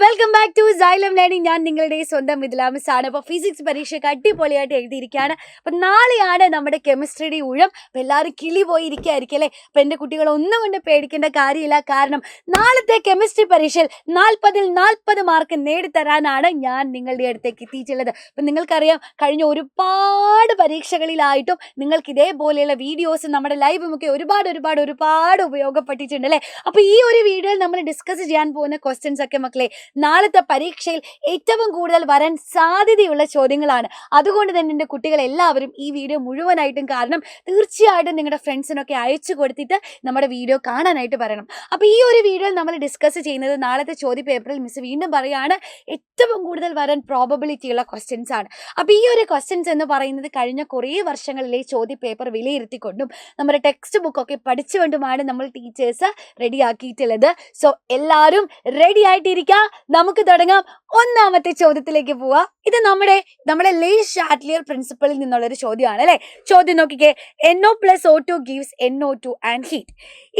Welcome back to Xylem learning. ഞാൻ നിങ്ങളുടെ സ്വന്തം മിഥിലാമിസാണ്. അപ്പോൾ ഫിസിക്സ് പരീക്ഷയ്ക്ക് അടിപൊളിയായിട്ട് എഴുതിയിരിക്കുകയാണ്. അപ്പം നാളെയാണ് നമ്മുടെ കെമിസ്ട്രിയുടെ ഊഴം. അപ്പോൾ എല്ലാവരും കിളി പോയിരിക്കുകയായിരിക്കും അല്ലേ? അപ്പം എൻ്റെ കുട്ടികൾ ഒന്നും കൊണ്ട് പേടിക്കേണ്ട കാര്യമില്ല. കാരണം നാളത്തെ കെമിസ്ട്രി പരീക്ഷയിൽ 40-ൽ 40 മാർക്ക് നേടിത്തരാനാണ് ഞാൻ നിങ്ങളുടെ അടുത്തേക്ക് എത്തിയിട്ടുള്ളത്. അപ്പം നിങ്ങൾക്കറിയാം, കഴിഞ്ഞ ഒരുപാട് പരീക്ഷകളിലായിട്ടും നിങ്ങൾക്ക് ഇതേപോലെയുള്ള വീഡിയോസ് നമ്മുടെ ലൈവുമൊക്കെ ഒരുപാട് ഉപയോഗപ്പെട്ടിട്ടുണ്ട് അല്ലേ? അപ്പോൾ ഈ ഒരു വീഡിയോയിൽ നമ്മൾ ഡിസ്കസ് ചെയ്യാൻ പോകുന്ന ക്വസ്റ്റ്യൻസ് ഒക്കെ മക്കളെ നാളത്തെ പരീക്ഷയിൽ ഏറ്റവും കൂടുതൽ വരാൻ സാധ്യതയുള്ള ചോദ്യങ്ങളാണ്. അതുകൊണ്ട് തന്നെ എൻ്റെ കുട്ടികൾ എല്ലാവരും ഈ വീഡിയോ മുഴുവനായിട്ടും കാരണം തീർച്ചയായിട്ടും നിങ്ങളുടെ ഫ്രണ്ട്സിനൊക്കെ അയച്ചു കൊടുത്തിട്ട് നമ്മുടെ വീഡിയോ കാണാനായിട്ട് പറയണം. അപ്പോൾ ഈ ഒരു വീഡിയോയിൽ നമ്മൾ ഡിസ്കസ് ചെയ്യുന്നത് നാളത്തെ ചോദ്യ പേപ്പറിൽ മിസ് വീണ്ടും പറയുകയാണ് ഏറ്റവും കൂടുതൽ വരാൻ പ്രോബബിലിറ്റി ഉള്ള ക്വസ്റ്റ്യൻസ് ആണ്. അപ്പോൾ ഈ ഒരു ക്വസ്റ്റ്യൻസ് എന്ന് പറയുന്നത് കഴിഞ്ഞ കുറേ വർഷങ്ങളിലെ ചോദ്യ പേപ്പർ വിലയിരുത്തിക്കൊണ്ടും നമ്മുടെ ടെക്സ്റ്റ് ബുക്കൊക്കെ പഠിച്ചുകൊണ്ടുമാണ് നമ്മൾ ടീച്ചേഴ്സ് റെഡിയാക്കിയിട്ടുള്ളത്. സോ എല്ലാവരും റെഡി ആയിട്ടിരിക്കുക. നമുക്ക് തുടങ്ങാം. ഒന്നാമത്തെ ചോദ്യത്തിലേക്ക് പോവാ. ഇത് നമ്മുടെ ലേ ഷാറ്റ്ലിയർ പ്രിൻസിപ്പളിൽ നിന്നുള്ളൊരു ചോദ്യമാണ് അല്ലെ? ചോദ്യം നോക്കിക്കേ. NO+O2 gives NO2 and heat.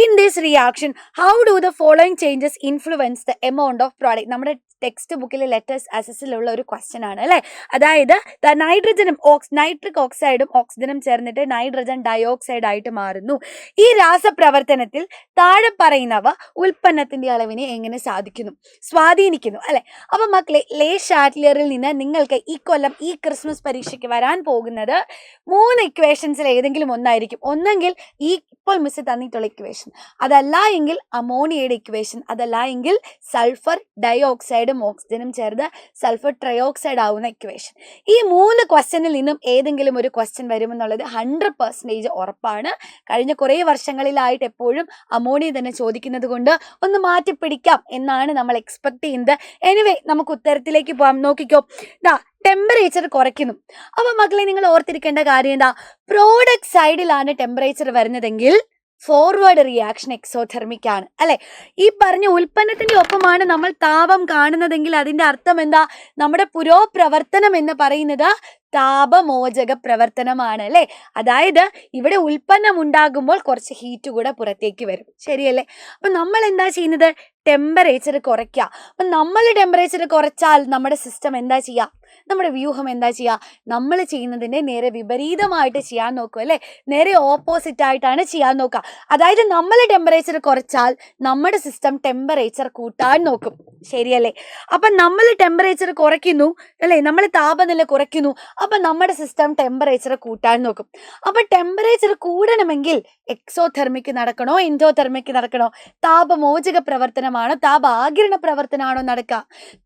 In this reaction, how do the following changes influence the amount of product? നമ്മുടെ ടെക്സ്റ്റ് ബുക്കിലെ ലെറ്റേഴ്സ് അസസിലുള്ള ഒരു ക്വസ്റ്റ്യൻ ആണ് അല്ലെ? അതായത് നൈട്രജനും നൈട്രിക് ഓക്സൈഡും ഓക്സിജനും ചേർന്നിട്ട് നൈട്രജൻ ഡയോക്സൈഡ് ആയിട്ട് മാറുന്നു. ഈ രാസപ്രവർത്തനത്തിൽ താഴെ പറയുന്നവ ഉൽപ്പന്നത്തിന്റെ അളവിനെ എങ്ങനെ സ്വാധീനിക്കുന്നു അല്ലെ? അപ്പൊ മക്കളെ, ലേ ഷാറ്റ്ലിയറിൽ നിന്ന് നിങ്ങൾക്ക് ഈ കൊല്ലം ഈ ക്രിസ്മസ് പരീക്ഷയ്ക്ക് വരാൻ പോകുന്നത് 3 ഇക്വേഷൻസിൽ ഏതെങ്കിലും ഒന്നായിരിക്കും. ഒന്നെങ്കിൽ ഈ ഇപ്പോൾ മിസ് തന്നിട്ടുള്ള ഇക്വേഷൻ, അതല്ല എങ്കിൽ അമോണിയയുടെ ഇക്വേഷൻ, അതല്ല എങ്കിൽ സൾഫർ ഡയോക്സൈഡും ഓക്സിജനും ചേർന്ന് സൾഫർ ട്രയോക്സൈഡ് ആവുന്ന ഇക്വേഷൻ. ഈ 3 ക്വസ്റ്റ്യനിൽ നിന്നും ഏതെങ്കിലും ഒരു ക്വസ്റ്റ്യൻ വരുമെന്നുള്ളത് 100% ഉറപ്പാണ്. കഴിഞ്ഞ കുറേ വർഷങ്ങളിലായിട്ട് എപ്പോഴും അമോണിയ തന്നെ ചോദിക്കുന്നത് കൊണ്ട് ഒന്ന് മാറ്റിപ്പിടിക്കാം എന്നാണ് നമ്മൾ എക്സ്പെക്ട് ചെയ്യുന്നത്. എനിവേ, നമുക്ക് ഉത്തരത്തിലേക്ക് പോകാം. നോക്കിക്കോ, ടെമ്പറേച്ചർ കുറയ്ക്കുന്നു. അപ്പൊ മക്കളെ, നിങ്ങൾ ഓർത്തിരിക്കേണ്ട കാര്യം എന്താ? പ്രോഡക്റ്റ് സൈഡിലാണ് ടെമ്പറേച്ചർ വരുന്നതെങ്കിൽ ഫോർവേഡ് റിയാക്ഷൻ എക്സോതെർമിക് ആണ് അല്ലെ? ഈ പറഞ്ഞ ഉൽപ്പന്നത്തിന്റെ ഒപ്പമാണ് നമ്മൾ താപം കാണുന്നതെങ്കിൽ അതിന്റെ അർത്ഥം എന്താ? നമ്മുടെ പുരോപ്രവർത്തനം എന്ന് പറയുന്നത് താപമോചക പ്രവർത്തനമാണ് അല്ലെ? അതായത് ഇവിടെ ഉൽപ്പന്നം ഉണ്ടാകുമ്പോൾ കുറച്ച് ഹീറ്റ് കൂടെ പുറത്തേക്ക് വരും, ശരിയല്ലേ? അപ്പൊ നമ്മൾ എന്താ ചെയ്യുന്നത്? ടെമ്പറേച്ചർ കുറയ്ക്കുക. അപ്പൊ നമ്മൾ ടെമ്പറേച്ചർ കുറച്ചാൽ നമ്മുടെ സിസ്റ്റം എന്താ ചെയ്യുക? നമ്മുടെ വ്യൂഹം എന്താ ചെയ്യുക? നമ്മൾ ചെയ്യുന്നതിന്റെ നേരെ വിപരീതമായിട്ട് ചെയ്യാൻ നോക്കും അല്ലെ? നേരെ ഓപ്പോസിറ്റ് ആയിട്ടാണ് ചെയ്യാൻ നോക്കുക. അതായത് നമ്മൾ ടെമ്പറേച്ചർ കുറച്ചാൽ നമ്മുടെ സിസ്റ്റം ടെമ്പറേച്ചർ കൂട്ടാൻ നോക്കും, ശരിയല്ലേ? അപ്പൊ നമ്മൾ ടെമ്പറേച്ചർ കുറയ്ക്കുന്നു അല്ലെ? നമ്മൾ താപനില കുറയ്ക്കുന്നു. അപ്പൊ നമ്മുടെ സിസ്റ്റം ടെമ്പറേച്ചർ കൂട്ടാൻ നോക്കും. അപ്പൊ ടെമ്പറേച്ചർ കൂടണമെങ്കിൽ എക്സോതെർമിക് നടക്കണോ എൻഡോതെർമിക് നടക്കണോ? താപമോചക പ്രവർത്തനമാണോ താപാകിരണ പ്രവർത്തനമാണോ നടക്കുക?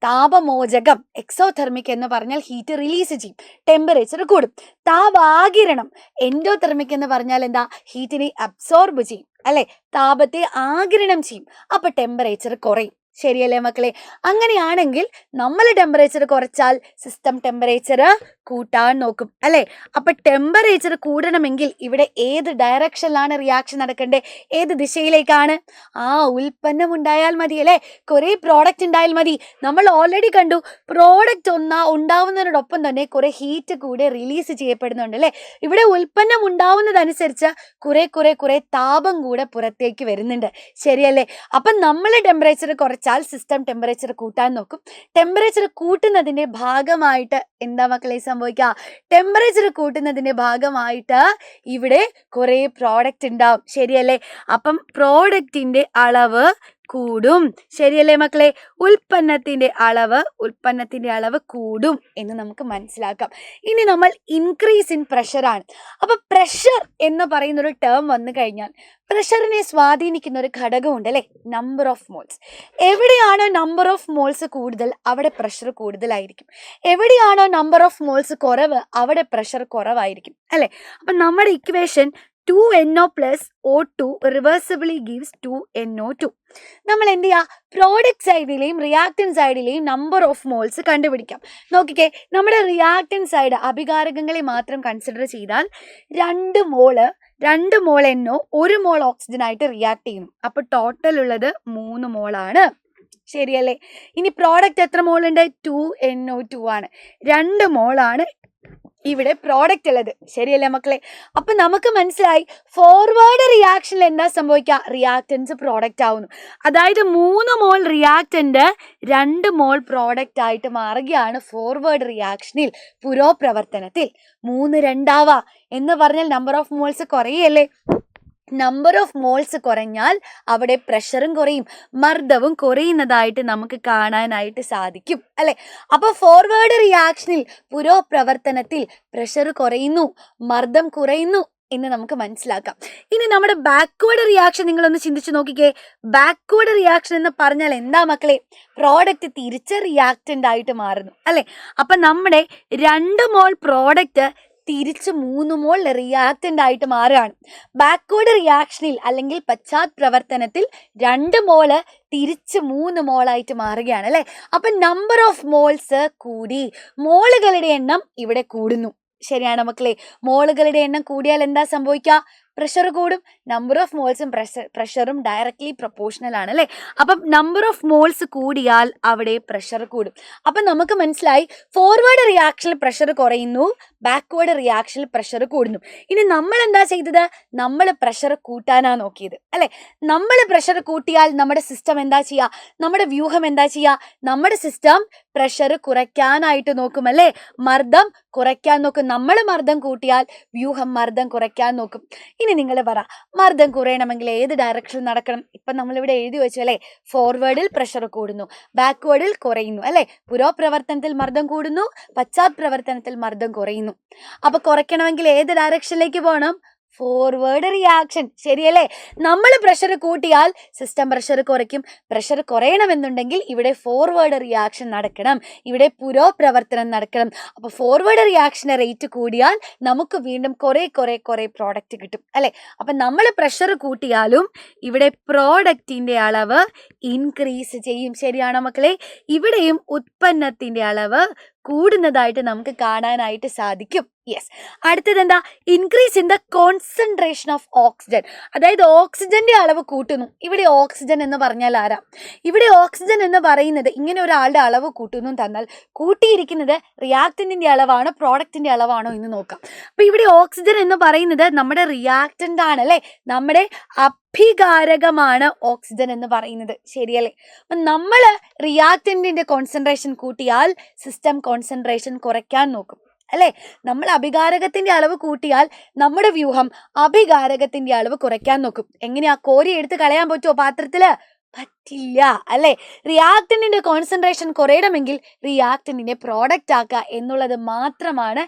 താപമോചകം, എക്സോതെർമിക് എന്ന് പറഞ്ഞാൽ ഹീറ്റ് റിലീസ് ചെയ്യും, ടെമ്പറേച്ചർ കൂടും. താപാകിരണം, എൻഡോതെർമിക് എന്ന് പറഞ്ഞാൽ എന്താ? ഹീറ്റിനെ അബ്സോർബ് ചെയ്യും അല്ലെ? താപത്തെ ആഗിരണം ചെയ്യും. അപ്പൊ ടെമ്പറേച്ചർ കുറയും, ശരിയല്ലേ മക്കളെ? അങ്ങനെയാണെങ്കിൽ നമ്മൾ ടെമ്പറേച്ചർ കുറച്ചാൽ സിസ്റ്റം ടെമ്പറേച്ചർ കൂട്ടാൻ നോക്കും അല്ലെ? അപ്പൊ ടെമ്പറേച്ചർ കൂടണമെങ്കിൽ ഇവിടെ ഏത് ഡയറക്ഷനിലാണ് റിയാക്ഷൻ നടക്കേണ്ടത്? ഏത് ദിശയിലേക്കാണ്? ഉൽപ്പന്നം ഉണ്ടായാൽ മതി അല്ലെ? കുറെ പ്രോഡക്റ്റ് ഉണ്ടായാൽ മതി. നമ്മൾ ഓൾറെഡി കണ്ടു, പ്രോഡക്റ്റ് ഉണ്ടാവുന്നതിനോടൊപ്പം തന്നെ കുറെ ഹീറ്റ് കൂടെ റിലീസ് ചെയ്യപ്പെടുന്നുണ്ട് അല്ലെ? ഇവിടെ ഉൽപ്പന്നം ഉണ്ടാവുന്നതനുസരിച്ച് കുറെ താപം കൂടെ പുറത്തേക്ക് വരുന്നുണ്ട്, ശരിയല്ലേ? അപ്പൊ നമ്മൾ ടെമ്പറേച്ചർ കുറച്ചാൽ സിസ്റ്റം ടെമ്പറേച്ചർ കൂട്ടാൻ നോക്കും. ടെമ്പറേച്ചർ കൂട്ടുന്നതിന്റെ ഭാഗമായിട്ട് എന്താ മക്കളെ സംഭവിക്കുക? ടെമ്പറേച്ചർ കൂട്ടുന്നതിന്റെ ഭാഗമായിട്ട് ഇവിടെ കുറെ പ്രോഡക്റ്റ് ഉണ്ടാവും, ശരിയല്ലേ? അപ്പം പ്രോഡക്റ്റിന്റെ അളവ് കൂടും, ശരിയല്ലേ മക്കളെ? ഉൽപ്പന്നത്തിന്റെ അളവ് കൂടും എന്ന് നമുക്ക് മനസ്സിലാക്കാം. ഇനി നമ്മൾ ഇൻക്രീസ് ഇൻ പ്രഷർ ആണ്. അപ്പൊ പ്രഷർ എന്ന് പറയുന്ന ഒരു ടേം വന്നു കഴിഞ്ഞാൽ പ്രഷറിനെ സ്വാധീനിക്കുന്ന ഒരു ഘടകമുണ്ട് അല്ലെ? Number of moles. എവിടെയാണോ നമ്പർ ഓഫ് മോൾസ് കൂടുതൽ അവിടെ പ്രഷർ കൂടുതലായിരിക്കും. എവിടെയാണോ നമ്പർ ഓഫ് മോൾസ് കുറവ് അവിടെ പ്രഷർ കുറവായിരിക്കും അല്ലെ? അപ്പൊ നമ്മുടെ ഇക്വേഷൻ 2NO+O2 റിവേഴ്സിബിളി ഗീവ്സ് 2NO2. നമ്മൾ എന്ത് ചെയ്യുക? പ്രോഡക്റ്റ് സൈഡിലെയും റിയാക്ടൻ സൈഡിലെയും നമ്പർ ഓഫ് മോൾസ് കണ്ടുപിടിക്കാം. നോക്കിക്കേ, നമ്മുടെ റിയാക്ടൻ സൈഡ് അഭികാരകങ്ങളെ മാത്രം കൺസിഡർ ചെയ്താൽ 2 മോൾ NO 1 മോൾ ഓക്സിജൻ ആയിട്ട് റിയാക്ട് ചെയ്യുന്നു. അപ്പൊ ടോട്ടൽ ഉള്ളത് 3 മോളാണ്, ശരിയല്ലേ? ഇനി പ്രോഡക്റ്റ് എത്ര മോൾ ഉണ്ട്? 2NO2 ആണ്. 2 മോളാണ് ഇവിടെ പ്രോഡക്റ്റ് ഉള്ളത്. ശരിയല്ലേ മക്കളെ? അപ്പൊ നമുക്ക് മനസ്സിലായി ഫോർവേഡ് റിയാക്ഷനിൽ എന്താ സംഭവിക്കുക? റിയാക്റ്റൻസ് പ്രോഡക്റ്റ് ആവുന്നു. അതായത് 3 മോൾ റിയാക്റ്റന്റ് 2 മോൾ പ്രോഡക്റ്റ് ആയിട്ട് മാറുകയാണ് ഫോർവേഡ് റിയാക്ഷനിൽ, പുരോപ്രവർത്തനത്തിൽ. 3 2 എന്ന് പറഞ്ഞാൽ നമ്പർ ഓഫ് മോൾസ് കുറയല്ലേ? നമ്പർ ഓഫ് മോൾസ് കുറഞ്ഞാൽ അവിടെ പ്രഷറും കുറയും, മർദ്ദവും കുറയുന്നതായിട്ട് നമുക്ക് കാണാനായിട്ട് സാധിക്കും അല്ലെ? അപ്പൊ ഫോർവേഡ് റിയാക്ഷനിൽ, പുരോപ്രവർത്തനത്തിൽ പ്രഷർ കുറയുന്നു, മർദ്ദം കുറയുന്നു എന്ന് നമുക്ക് മനസ്സിലാക്കാം. ഇനി നമ്മുടെ ബാക്ക്വേർഡ് റിയാക്ഷൻ നിങ്ങളൊന്ന് ചിന്തിച്ചു നോക്കിക്കേ. ബാക്ക്വേർഡ് റിയാക്ഷൻ എന്ന് പറഞ്ഞാൽ എന്താ മക്കളെ? പ്രോഡക്റ്റ് തിരിച്ച് റിയാക്റ്റന്റ് ആയിട്ട് മാറുന്നു അല്ലെ? അപ്പൊ നമ്മുടെ 2 മോൾ പ്രോഡക്റ്റ് തിരിച്ച് 3 മോൾ റിയാക്റ്റന്റ് ആയിട്ട് മാറുകയാണ്. ബാക്ക്വേർഡ് റിയാക്ഷനിൽ അല്ലെങ്കിൽ പശ്ചാത് പ്രവർത്തനത്തിൽ 2 മോള് തിരിച്ച് 3 മോളായിട്ട് മാറുകയാണ് അല്ലെ? അപ്പൊ നമ്പർ ഓഫ് മോൾസ് കൂടി, മോളുകളുടെ എണ്ണം ഇവിടെ കൂടുന്നു. ശരിയാണ് മക്കളെ? മോളുകളുടെ എണ്ണം കൂടിയാൽ എന്താ സംഭവിക്കുക? പ്രഷർ കൂടും. നമ്പർ ഓഫ് മോൾസും പ്രഷറും ഡയറക്ട്ലി പ്രൊപ്പോർഷണൽ ആണ് അല്ലെ? അപ്പം നമ്പർ ഓഫ് മോൾസ് കൂടിയാൽ അവിടെ പ്രഷർ കൂടും. അപ്പം നമുക്ക് മനസ്സിലായി ഫോർവേഡ് റിയാക്ഷനിൽ പ്രഷർ കുറയുന്നു, ബാക്ക്വേർഡ് റിയാക്ഷനിൽ പ്രഷർ കൂടുന്നു. ഇനി നമ്മൾ എന്താ ചെയ്തത്? നമ്മൾ പ്രഷർ കൂട്ടാനാ നോക്കിയത് അല്ലെ? നമ്മൾ പ്രഷർ കൂട്ടിയാൽ നമ്മുടെ സിസ്റ്റം എന്താ ചെയ്യുക? നമ്മുടെ വ്യൂഹം എന്താ ചെയ്യുക? നമ്മുടെ സിസ്റ്റം പ്രഷർ കുറയ്ക്കാനായിട്ട് നോക്കും അല്ലെ? മർദ്ദം കുറയ്ക്കാൻ നോക്കും. നമ്മൾ മർദ്ദം കൂട്ടിയാൽ വ്യൂഹം മർദ്ദം കുറയ്ക്കാൻ നോക്കും. ഇനി നിങ്ങൾ പറ, മർദ്ദം കുറയണമെങ്കിൽ ഏത് ഡയറക്ഷനിൽ നടക്കണം? ഇപ്പൊ നമ്മളിവിടെ എഴുതി വെച്ചു അല്ലെ? ഫോർവേഡിൽ പ്രഷർ കൂടുന്നു, ബാക്ക്വേർഡിൽ കുറയുന്നു അല്ലെ? പുരോപ്രവർത്തനത്തിൽ മർദ്ദം കൂടുന്നു, പശ്ചാത് പ്രവർത്തനത്തിൽ മർദ്ദം കുറയുന്നു. അപ്പൊ കുറയ്ക്കണമെങ്കിൽ ഏത് ഡയറക്ഷനിലേക്ക് പോകണം? Forward reaction. ശരിയല്ലേ? നമ്മൾ പ്രഷർ കൂട്ടിയാൽ സിസ്റ്റം പ്രഷർ കുറയ്ക്കും. പ്രഷർ കുറയണമെന്നുണ്ടെങ്കിൽ ഇവിടെ ഫോർവേഡ് റിയാക്ഷൻ നടക്കണം, ഇവിടെ പുരോപ്രവർത്തനം നടക്കണം. അപ്പൊ ഫോർവേഡ് റിയാക്ഷന്റെ റേറ്റ് കൂടിയാൽ നമുക്ക് വീണ്ടും കുറെ പ്രോഡക്റ്റ് കിട്ടും അല്ലെ? അപ്പൊ നമ്മൾ പ്രഷർ കൂട്ടിയാലും ഇവിടെ പ്രോഡക്റ്റിന്റെ അളവ് ഇൻക്രീസ് ചെയ്യും. ശരിയാണോ മക്കളെ? ഇവിടെയും ഉത്പന്നത്തിന്റെ അളവ് കൂടുന്നതായിട്ട് നമുക്ക് കാണാനായിട്ട് സാധിക്കും. യെസ്. അടുത്തത് എന്താ? Increase in the concentration of oxygen. അതായത് ഓക്സിജന്റെ അളവ് കൂട്ടുന്നു. ഇവിടെ ഓക്സിജൻ എന്ന് പറഞ്ഞാൽ ആരാ? ഇവിടെ ഓക്സിജൻ എന്ന് പറയുന്നത് ഇങ്ങനെ ഒരാളുടെ അളവ് കൂട്ടുന്നു തന്നാൽ കൂട്ടിയിരിക്കുന്നത് റിയാക്റ്റന്റിന്റെ അളവാണോ പ്രോഡക്റ്റിന്റെ അളവാണോ എന്ന് നോക്കാം. അപ്പൊ ഇവിടെ ഓക്സിജൻ എന്ന് പറയുന്നത് നമ്മുടെ റിയാക്റ്റന്റ് ആണ് അല്ലെ? നമ്മുടെ അഭികാരകമാണ് ഓക്സിജൻ എന്ന് പറയുന്നത്. ശരിയല്ലേ? അപ്പൊ നമ്മൾ റിയാക്റ്റന്റിന്റെ കോൺസെൻട്രേഷൻ കൂട്ടിയാൽ സിസ്റ്റം കോൺസെൻട്രേഷൻ കുറയ്ക്കാൻ നോക്കും അല്ലെ? നമ്മൾ അഭികാരകത്തിന്റെ അളവ് കൂട്ടിയാൽ നമ്മുടെ വ്യൂഹം അഭികാരകത്തിന്റെ അളവ് കുറയ്ക്കാൻ നോക്കും. എങ്ങനെയാ? കോരി എടുത്ത് കളയാൻ പറ്റുമോ പാത്രത്തില്? പറ്റില്ല അല്ലെ? റിയാക്റ്റന്റിന്റെ കോൺസെൻട്രേഷൻ കുറയണമെങ്കിൽ റിയാക്റ്റന്റിനെ പ്രോഡക്റ്റ് ആക്കുക എന്നുള്ളത് മാത്രമാണ്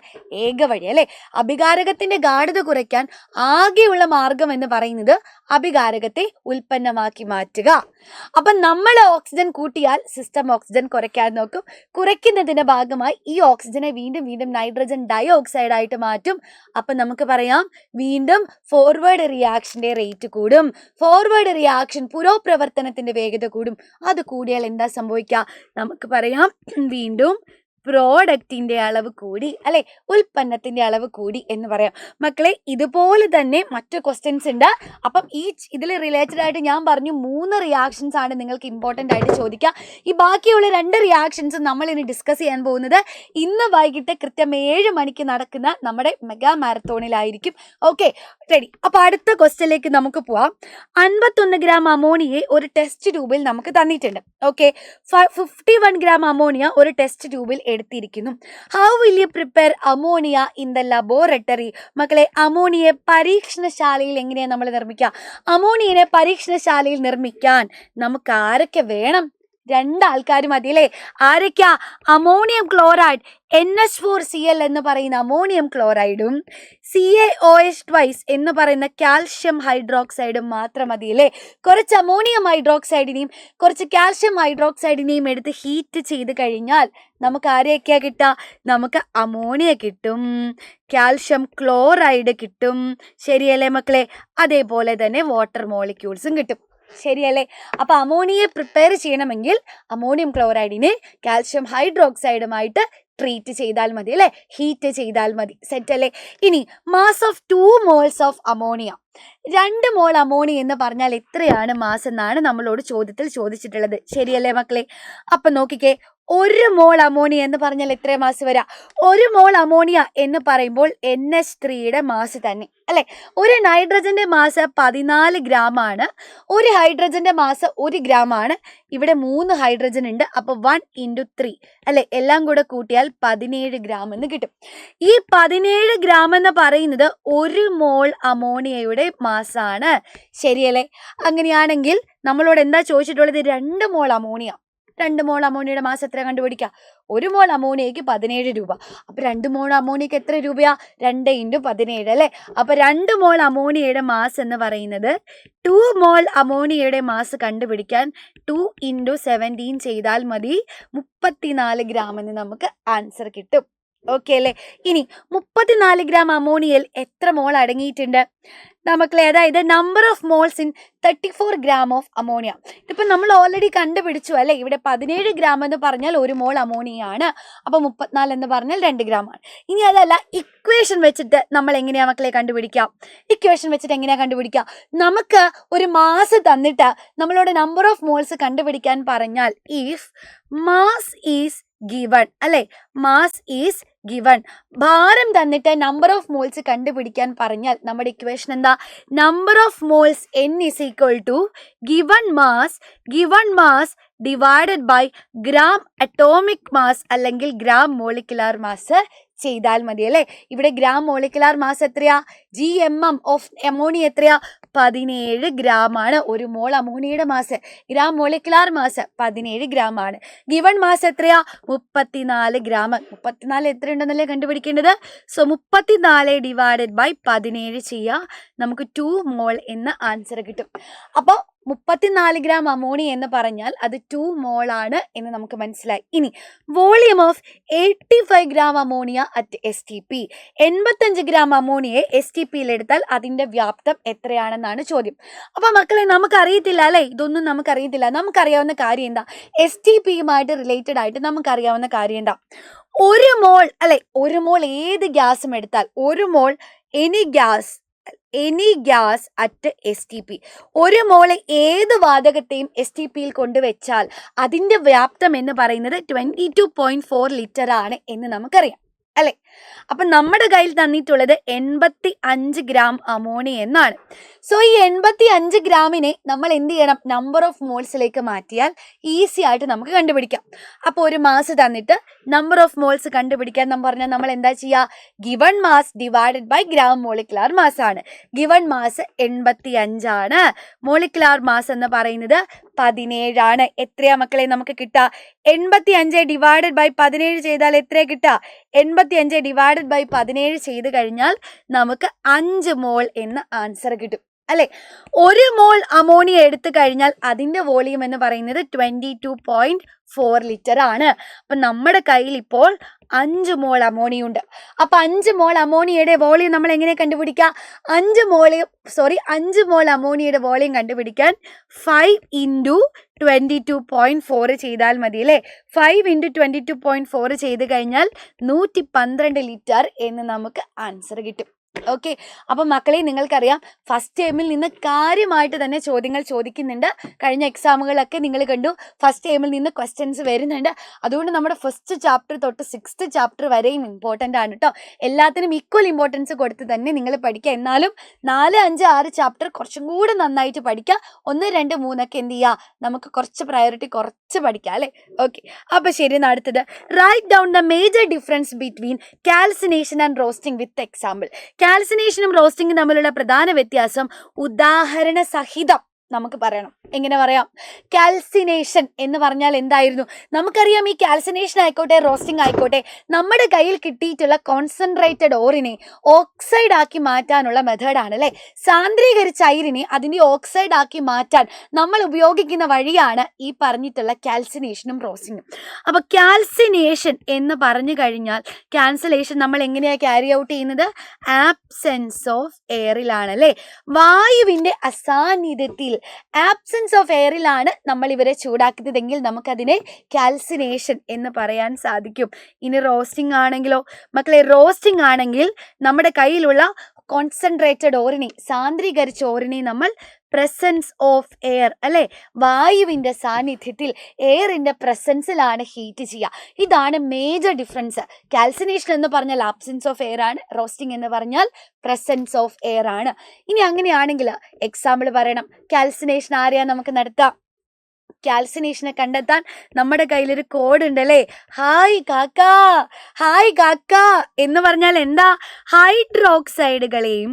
ഏക വഴി അല്ലെ? അഭികാരകത്തിന്റെ ഗാഢത കുറയ്ക്കാൻ ആകെയുള്ള മാർഗം എന്ന് പറയുന്നത് അഭികാരകത്തെ ഉൽപ്പന്നമാക്കി മാറ്റുക. അപ്പൊ നമ്മൾ ഓക്സിജൻ കൂട്ടിയാൽ സിസ്റ്റം ഓക്സിജൻ കുറയ്ക്കാൻ നോക്കും. കുറയ്ക്കുന്നതിന്റെ ഭാഗമായി ഈ ഓക്സിജനെ വീണ്ടും നൈട്രജൻ ഡൈ ഓക്സൈഡ് ആയിട്ട് മാറ്റും. അപ്പൊ നമുക്ക് പറയാം വീണ്ടും ഫോർവേഡ് റിയാക്ഷന്റെ റേറ്റ് കൂടും. ഫോർവേഡ് റിയാക്ഷൻ പുരോപ്രവർത്തനത്തിന്റെ വേഗത കൂടും. അത് കൂടിയാൽ എന്താ സംഭവിക്കുക? നമുക്ക് പറയാം വീണ്ടും പ്രോഡക്റ്റിന്റെ അളവ് കൂടി അല്ലെ? ഉൽപ്പന്നത്തിന്റെ അളവ് കൂടി എന്ന് പറയാം. മക്കളെ, ഇതുപോലെ തന്നെ മറ്റു ക്വസ്റ്റ്യൻസ് ഉണ്ട്. അപ്പം ഈ ഇതിൽ റിലേറ്റഡ് ആയിട്ട് ഞാൻ പറഞ്ഞു 3 റിയാക്ഷൻസ് ആണ് നിങ്ങൾക്ക് ഇമ്പോർട്ടൻ്റ് ആയിട്ട് ചോദിക്കുക. ഈ ബാക്കിയുള്ള 2 റിയാക്ഷൻസ് നമ്മൾ ഇനി ഡിസ്കസ് ചെയ്യാൻ പോകുന്നത് ഇന്ന് വൈകിട്ട് കൃത്യം 7 മണിക്ക് നടക്കുന്ന നമ്മുടെ മെഗാ മാരത്തോണിലായിരിക്കും. Okay, ready? അപ്പൊ അടുത്ത ക്വസ്റ്റ്യനിലേക്ക് നമുക്ക് പോവാം. 51 ഗ്രാം അമോണിയെ ഒരു ടെസ്റ്റ് ട്യൂബിൽ നമുക്ക് തന്നിട്ടുണ്ട്. ഓക്കെ, 51 ഗ്രാം അമോണിയ ഒരു ടെസ്റ്റ് ട്യൂബിൽ എടുത്തിരിക്കുന്നു. How will you prepare ammonia in the laboratory? മക്കളെ, അമോണിയെ പരീക്ഷണശാലയിൽ എങ്ങനെയാണ് നമ്മൾ നിർമ്മിക്കുക? അമോണിയനെ പരീക്ഷണശാലയിൽ നിർമ്മിക്കാൻ നമുക്ക് ആരൊക്കെ വേണം? 2 ആൾക്കാർ മതി അല്ലേ? ആരൊക്കെയാ? അമോണിയം ക്ലോറൈഡ് NH4Cl എന്ന് പറയുന്ന അമോണിയം ക്ലോറൈഡും CaOH എന്ന് പറയുന്ന കാൽഷ്യം ഹൈഡ്രോക്സൈഡും മാത്രം മതി അല്ലേ? കുറച്ച് അമോണിയം ഹൈഡ്രോക്സൈഡിനെയും കുറച്ച് കാൽഷ്യം ഹൈഡ്രോക്സൈഡിനെയും എടുത്ത് ഹീറ്റ് ചെയ്ത് കഴിഞ്ഞാൽ നമുക്ക് ആരെയൊക്കെയാ കിട്ടുക? നമുക്ക് അമോണിയ കിട്ടും, കാൽഷ്യം ക്ലോറൈഡ് കിട്ടും. ശരിയല്ലേ മക്കളെ? അതേപോലെ തന്നെ വാട്ടർ മോളിക്യൂൾസും കിട്ടും. ശരിയല്ലേ? അപ്പൊ അമോണിയെ പ്രിപ്പയർ ചെയ്യണമെങ്കിൽ അമോണിയം ക്ലോറൈഡിനെ കാൽഷ്യം ഹൈഡ്രോക്സൈഡുമായിട്ട് ട്രീറ്റ് ചെയ്താൽ മതി അല്ലെ? ഹീറ്റ് ചെയ്താൽ മതി. സെറ്റ് അല്ലേ? ഇനി mass of 2 moles of ammonia. 2 mole ammonia എന്ന് പറഞ്ഞാൽ എത്രയാണ് മാസ് എന്നാണ് നമ്മളോട് ചോദ്യത്തിൽ ചോദിച്ചിട്ടുള്ളത്. ശരിയല്ലേ മക്കളെ? അപ്പൊ നോക്കിക്കേ, ഒരു മോൾ അമോണിയ എന്ന് പറഞ്ഞാൽ എത്ര മാസ് വരാം? ഒരു മോൾ അമോണിയ എന്ന് പറയുമ്പോൾ NH3യുടെ മാസ് തന്നെ അല്ലെ. ഒരു നൈട്രജന്റെ മാസ് 14 ഗ്രാം ആണ്. ഒരു ഹൈഡ്രജന്റെ മാസ് 1 ഗ്രാം ആണ്. ഇവിടെ 3 ഹൈഡ്രജൻ ഉണ്ട്. അപ്പൊ 1 × 3 അല്ലെ, എല്ലാം കൂടെ കൂട്ടിയാൽ 17 ഗ്രാം എന്ന് കിട്ടും. ഈ 17 ഗ്രാം എന്ന് പറയുന്നത് ഒരു മോൾ അമോണിയയുടെ മാസാണ്. ശരിയല്ലേ? അങ്ങനെയാണെങ്കിൽ നമ്മളോട് എന്താ ചോദിച്ചിട്ടുള്ളത്? 2 മോൾ അമോണിയ. 2 മോൾ അമോണിയയുടെ മാസ് എത്ര കണ്ടുപിടിക്കാം? ഒരു മോൾ അമോണിയയ്ക്ക് 17 രൂപ. അപ്പൊ 2 മോൾ അമോണിയക്ക് എത്ര രൂപയാ? 2 × 17 അല്ലെ. അപ്പൊ 2 മോൾ അമോണിയയുടെ മാസ് എന്ന് പറയുന്നത് 2 മോൾ അമോണിയയുടെ മാസ് കണ്ടുപിടിക്കാൻ 2 × 17 ചെയ്താൽ മതി. 34 ഗ്രാം എന്ന് നമുക്ക് ആൻസർ കിട്ടും. ഓക്കെ അല്ലേ? ഇനി 34 ഗ്രാം അമോണിയയിൽ എത്ര മോൾ അടങ്ങിയിട്ടുണ്ട് നമുക്കളെ? അതായത് number of moles in 34 gram of ammonia. ഇതിപ്പോൾ നമ്മൾ ഓൾറെഡി കണ്ടുപിടിച്ചു അല്ലേ. ഇവിടെ 17 ഗ്രാം എന്ന് പറഞ്ഞാൽ ഒരു മോൾ അമോണിയ ആണ്. അപ്പോൾ 34 എന്ന് പറഞ്ഞാൽ 2 ഗ്രാം ആണ്. ഇനി അതല്ല, ഇക്വേഷൻ വെച്ചിട്ട് നമ്മൾ എങ്ങനെയാ മക്കളെ കണ്ടുപിടിക്കാം? ഇക്വേഷൻ വെച്ചിട്ട് എങ്ങനെയാ കണ്ടുപിടിക്കാം? നമുക്ക് ഒരു മാസ് തന്നിട്ട് നമ്മളോട് നമ്പർ ഓഫ് മോൾസ് കണ്ടുപിടിക്കാൻ പറഞ്ഞാൽ ഇഫ് മാസ് ഈസ് ഗിവൺ അല്ലെ, മാസ് ഈസ് ഗിവൺ, ഭാരം തന്നിട്ട് നമ്പർ ഓഫ് മോൾസ് കണ്ടുപിടിക്കാൻ പറഞ്ഞാൽ നമ്മുടെ ഇക്വേഷൻ എന്താ? Number of moles N = given mass divided by gram atomic mass അല്ലെങ്കിൽ ഗ്രാം മോളിക്കുലാർ മാസ് ചെയ്താൽ മതി അല്ലേ. ഇവിടെ ഗ്രാം മോളിക്കുലാർ മാസ് എത്രയാ? GMM ഓഫ് അമോണിയ എത്രയാ? 17 ഗ്രാം ആണ് ഒരു മോൾ അമോണിയയുടെ mass. Gram molecular mass 17 gram ആണ്. ഗിവൺ മാസ് എത്രയാ? 34 ഗ്രാം. 34 എത്ര ഉണ്ടെന്നല്ലേ കണ്ടുപിടിക്കേണ്ടത്. സോ 34 ഡിവൈഡഡ് ബൈ 17 ചെയ്യുക, നമുക്ക് 2 മോൾ എന്ന ആൻസർ കിട്ടും. അപ്പോൾ 34 ഗ്രാം അമോണിയ എന്ന് പറഞ്ഞാൽ അത് 2 മോൾ ആണ് എന്ന് നമുക്ക് മനസ്സിലായി. ഇനി volume of 85 gram ammonia at STP. 85 gram അമോണിയെ STPയിൽ എടുത്താൽ അതിന്റെ വ്യാപ്തം എത്രയാണെന്നാണ് ചോദ്യം. അപ്പൊ മക്കളെ നമുക്കറിയത്തില്ല അല്ലെ, ഇതൊന്നും നമുക്കറിയത്തില്ല. നമുക്കറിയാവുന്ന കാര്യം എന്താ? STPയുമായിട്ട് റിലേറ്റഡ് ആയിട്ട് നമുക്കറിയാവുന്ന കാര്യം എന്താ? ഒരു മോൾ അല്ലെ, ഒരു മോൾ ഏത് ഗ്യാസും എടുത്താൽ, ഒരു മോൾ എനി ഗ്യാസ് അറ്റ് STP, ഒരു മോളെ ഏത് വാതകത്തെയും STPയിൽ കൊണ്ടുവച്ചാൽ അതിന്റെ വ്യാപ്തം എന്ന് പറയുന്നത് 22.4 ലിറ്റർ ആണ് എന്ന് നമുക്കറിയാം അല്ലെ. അപ്പൊ നമ്മുടെ കയ്യിൽ തന്നിട്ടുള്ളത് 85 ഗ്രാം അമോണിയ എന്നാണ്. സോ ഈ 85 ഗ്രാമിനെ നമ്മൾ എന്ത് ചെയ്യണം? നമ്പർ ഓഫ് മോൾസിലേക്ക് മാറ്റിയാൽ ഈസി ആയിട്ട് നമുക്ക് കണ്ടുപിടിക്കാം. അപ്പോൾ ഒരു മാസ് തന്നിട്ട് നമ്പർ ഓഫ് മോൾസ് കണ്ടുപിടിക്കാൻ നമ്മൾ പറഞ്ഞാൽ നമ്മൾ എന്താ ചെയ്യുക? Given mass divided by gram molecular mass ആണ്. ഗിവൺ മാസ് 85 ആണ്. മോളിക്കുലാർ മാസ് എന്ന് പറയുന്നത് 17 ആണ്. എത്രയാ മക്കളെ നമുക്ക് കിട്ടുക? 85 ഡിവൈഡഡ് ബൈ 17 ചെയ്താൽ എത്രയാ കിട്ടുക? 85 ഡിവൈഡഡ് ബൈ 17 ചെയ്ത് കഴിഞ്ഞാൽ നമുക്ക് 5 മോൾ എന്ന ആൻസർ കിട്ടും അല്ലെ. ഒരു മോൾ അമോണിയ എടുത്തു കഴിഞ്ഞാൽ അതിന്റെ വോളിയം എന്ന് പറയുന്നത് 22.4 ലിറ്റർ ആണ്. അപ്പൊ നമ്മുടെ കയ്യിൽ ഇപ്പോൾ 5 മോൾ അമോണിയ ഉണ്ട്. അപ്പൊ 5 മോൾ അമോണിയയുടെ വോളിയം നമ്മൾ എങ്ങനെ കണ്ടുപിടിക്കാം? 5 മോൾ അമോണിയയുടെ വോളിയം കണ്ടുപിടിക്കാൻ 5 × 22.4 ചെയ്താൽ മതി അല്ലേ. 5 × 22.4 ചെയ്ത് കഴിഞ്ഞാൽ 112 ലിറ്റർ എന്ന് നമുക്ക് ആൻസർ കിട്ടും. ഓക്കെ. അപ്പൊ മക്കളെ നിങ്ങൾക്കറിയാം ഫസ്റ്റ് ടേമിൽ നിന്ന് കാര്യമായിട്ട് തന്നെ ചോദ്യങ്ങൾ ചോദിക്കുന്നുണ്ട്. കഴിഞ്ഞ എക്സാമുകളൊക്കെ നിങ്ങൾ കണ്ടു, ഫസ്റ്റ് ടേമിൽ നിന്ന് ക്വസ്റ്റ്യൻസ് വരുന്നുണ്ട്. അതുകൊണ്ട് നമ്മുടെ ഫസ്റ്റ് ചാപ്റ്റർ തൊട്ട് 6th ചാപ്റ്റർ വരെയും ഇമ്പോർട്ടൻ്റ് ആണ് കേട്ടോ. എല്ലാത്തിനും ഈക്വൽ ഇമ്പോർട്ടൻസ് കൊടുത്ത് തന്നെ നിങ്ങൾ പഠിക്കുക. എന്നാലും 4, 5, 6 ചാപ്റ്റർ കുറച്ചും കൂടെ നന്നായിട്ട് പഠിക്കുക. 1, 2, 3 ഒക്കെ എന്ത് ചെയ്യുക? നമുക്ക് കുറച്ച് പ്രയോറിറ്റി കുറച്ച് പഠിക്കാം അല്ലേ. ഓക്കെ. അപ്പൊ ശരി, അടുത്തത് write down the major difference between calcination and roasting with example. കാൽസിനേഷനും റോസ്റ്റിംഗും തമ്മിലുള്ള പ്രധാന വ്യത്യാസം ഉദാഹരണ സഹിതം നമുക്ക് പറയണം. എങ്ങനെ പറയാം? കാൽസിനേഷൻ എന്ന് പറഞ്ഞാൽ എന്തായിരുന്നു? നമുക്കറിയാം ഈ കാൽസിനേഷൻ ആയിക്കോട്ടെ റോസ്റ്റിംഗ് ആയിക്കോട്ടെ നമ്മുടെ കയ്യിൽ കിട്ടിയിട്ടുള്ള കോൺസെൻട്രേറ്റഡ് ഓറിനെ ഓക്സൈഡ് ആക്കി മാറ്റാനുള്ള മെത്തേഡാണ് അല്ലേ. സാന്ദ്രീകരിച്ച അയിരിനെ അതിൻ്റെ ഓക്സൈഡ് ആക്കി മാറ്റാൻ നമ്മൾ ഉപയോഗിക്കുന്ന വഴിയാണ് ഈ പറഞ്ഞിട്ടുള്ള കാൽസിനേഷനും റോസ്റ്റിംഗും. അപ്പോൾ കാൽസിനേഷൻ എന്ന് പറഞ്ഞു കഴിഞ്ഞാൽ ക്യാൻസലേഷൻ നമ്മൾ എങ്ങനെയാണ് ക്യാരി ഔട്ട് ചെയ്യുന്നത്? ആബ്സെൻസ് ഓഫ് എയറിലാണ് അല്ലേ. വായുവിൻ്റെ അസാന്നിധ്യത്തിൽ ആബ്സെൻസ് ഓഫ് എയറിലാണ് നമ്മൾ ഇവരെ ചൂടാക്കുന്നതെങ്കിൽ നമുക്കതിനെ കാൽസിനേഷൻ എന്ന് പറയാൻ സാധിക്കും. ഇനി റോസ്റ്റിംഗ് ആണെങ്കിലോ മക്കളെ, റോസ്റ്റിംഗ് ആണെങ്കിൽ നമ്മുടെ കയ്യിലുള്ള കോൺസെൻട്രേറ്റഡ് ഓറിനെ സാന്ദ്രീകരിച്ച ഓറിനെ നമ്മൾ പ്രസൻസ് ഓഫ് എയർ അല്ലെ, വായുവിന്റെ സാന്നിധ്യത്തിൽ എയറിന്റെ പ്രസൻസിലാണ് ഹീറ്റ് ചെയ്യുക. ഇതാണ് മേജർ ഡിഫറൻസ്. കാൽസിനേഷൻ എന്ന് പറഞ്ഞാൽ ആബ്സെൻസ് ഓഫ് എയർ ആണ്, റോസ്റ്റിംഗ് എന്ന് പറഞ്ഞാൽ പ്രസൻസ് ഓഫ് എയർ ആണ്. ഇനി അങ്ങനെയാണെങ്കിൽ എക്സാമ്പിൾ പറയണം. കാൽസിനേഷൻ ആരെയാ നമുക്ക് നടത്താം? കാൽസിനേഷനെ കണ്ടെത്താൻ നമ്മുടെ കയ്യിലൊരു കോഡ് ഉണ്ടല്ലേ, ഹായ് കാക്ക, ഹായ് കാക്ക എന്ന് പറഞ്ഞാൽ എന്താ? ഹൈഡ്രോക്സൈഡുകളെയും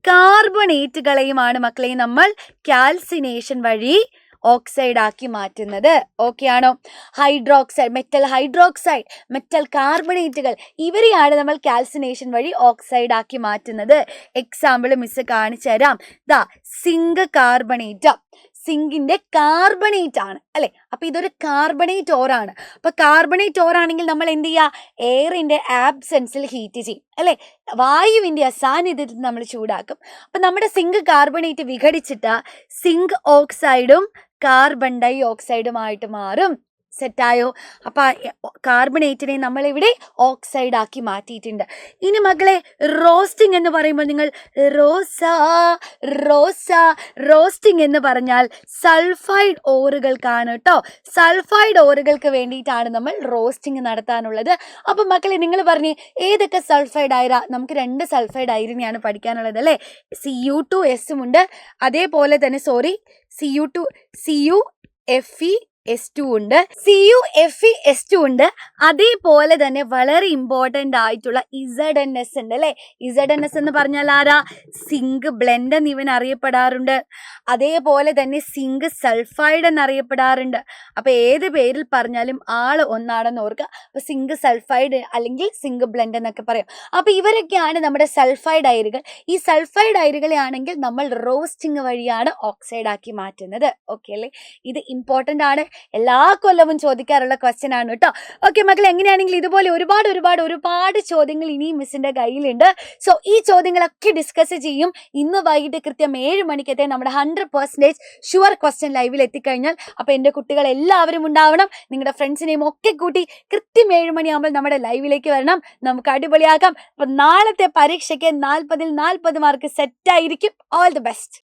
കാർബണേറ്റുകളെയുമാണ് മക്കളെ നമ്മൾ കാൽസിനേഷൻ വഴി ഓക്സൈഡ് ആക്കി മാറ്റുന്നത്. ഓക്കെ ആണോ? ഹൈഡ്രോക്സൈഡ്, മെറ്റൽ കാർബണേറ്റുകൾ, ഇവരെയാണ് നമ്മൾ കാൽസിനേഷൻ വഴി ഓക്സൈഡ് ആക്കി മാറ്റുന്നത്. എക്സാമ്പിൾ മിസ് കാണിച്ചു തരാം. സിങ്ക് കാർബണേറ്റ്, സിങ്കിന്റെ കാർബണേറ്റ് ആണ് അല്ലെ. അപ്പൊ ഇതൊരു കാർബണേറ്റ് ഓറാണ്. അപ്പൊ കാർബണേറ്റ് ഓറാണെങ്കിൽ നമ്മൾ എന്ത് ചെയ്യുക? എയറിന്റെ ആബ്സെൻസിൽ ഹീറ്റ് ചെയ്യും അല്ലെ, വായുവിന്റെ അസാന്നിധ്യത്തിൽ നമ്മൾ ചൂടാക്കും. അപ്പൊ നമ്മുടെ സിങ്ക് കാർബണേറ്റ് വിഘടിച്ചിട്ട് സിങ്ക് ഓക്സൈഡും കാർബൺ ഡൈ ഓക്സൈഡുമായിട്ട് മാറും. സെറ്റായോ? അപ്പൊ കാർബണേറ്റിനെ നമ്മൾ ഇവിടെ ഓക്സൈഡ് ആക്കി മാറ്റിയിട്ടുണ്ട്. ഇനി മക്കളെ റോസ്റ്റിംഗ് എന്ന് പറയുമ്പോൾ നിങ്ങൾ റോസ്റ്റിംഗ് എന്ന് പറഞ്ഞാൽ സൾഫൈഡ് ഓറുകൾക്കാണ് കേട്ടോ. സൾഫൈഡ് ഓറുകൾക്ക് വേണ്ടിയിട്ടാണ് നമ്മൾ റോസ്റ്റിംഗ് നടത്താനുള്ളത്. അപ്പൊ മക്കളെ നിങ്ങൾ പറഞ്ഞേ ഏതൊക്കെ സൾഫൈഡ് അയര? നമുക്ക് 2 സൾഫൈഡ് അയരിനെയാണ് പഠിക്കാനുള്ളത് അല്ലേ. Cu2S ഉണ്ട്, അതേപോലെ തന്നെ CuFeS2 ഉണ്ട്, CuFeS2 ഉണ്ട്. അതേപോലെ തന്നെ വളരെ ഇമ്പോർട്ടൻ്റ് ആയിട്ടുള്ള ZnS ഉണ്ട് അല്ലേ. ZnS എന്ന് പറഞ്ഞാൽ ആരാ? സിങ്ക് ബ്ലെൻഡ് എന്ന് ഇവൻ അറിയപ്പെടാറുണ്ട്. അതേപോലെ തന്നെ സിങ്ക് സൾഫൈഡ് എന്നറിയപ്പെടാറുണ്ട്. അപ്പൊ ഏത് പേരിൽ പറഞ്ഞാലും ആള് ഒന്നാണെന്ന് ഓർക്കുക. അപ്പൊ സിങ്ക് സൾഫൈഡ് അല്ലെങ്കിൽ സിങ്ക് ബ്ലെൻഡ് എന്നൊക്കെ പറയും. അപ്പൊ ഇവരൊക്കെയാണ് നമ്മുടെ സൾഫൈഡ് അയിരുകൾ. ഈ സൾഫൈഡ് അയിരുകളെ ആണെങ്കിൽ നമ്മൾ റോസ്റ്റിംഗ് വഴിയാണ് ഓക്സൈഡ് ആക്കി മാറ്റുന്നത്. ഓക്കെ അല്ലേ? ഇത് ഇമ്പോർട്ടൻ്റ് ആണ്, എല്ലാ കൊല്ലവും ചോദിക്കാറുള്ള ക്വസ്റ്റ്യൻ ആണ് കേട്ടോ. ഓക്കെ മക്കളെ, എങ്ങനെയാണെങ്കിൽ ഇതുപോലെ ഒരുപാട് ചോദ്യങ്ങൾ ഇനിയും മിസ്സിന്റെ കയ്യിലുണ്ട്. സോ ഈ ചോദ്യങ്ങളൊക്കെ ഡിസ്കസ് ചെയ്യും. ഇന്ന് വൈകിട്ട് കൃത്യം 7 മണിക്കത്തെ നമ്മുടെ 100% ഷുവർ ക്വസ്റ്റ്യൻ ലൈവിൽ എത്തിക്കഴിഞ്ഞാൽ. അപ്പൊ എന്റെ കുട്ടികൾ എല്ലാവരും ഉണ്ടാവണം. നിങ്ങളുടെ ഫ്രണ്ട്സിനെയും ഒക്കെ കൂട്ടി കൃത്യം 7 മണിയാകുമ്പോൾ നമ്മുടെ ലൈവിലേക്ക് വരണം. നമുക്ക് അടിപൊളിയാക്കാം. അപ്പൊ നാളത്തെ പരീക്ഷയ്ക്ക് 40-ൽ 40 മാർക്ക് സെറ്റ് ആയിരിക്കും. All the best.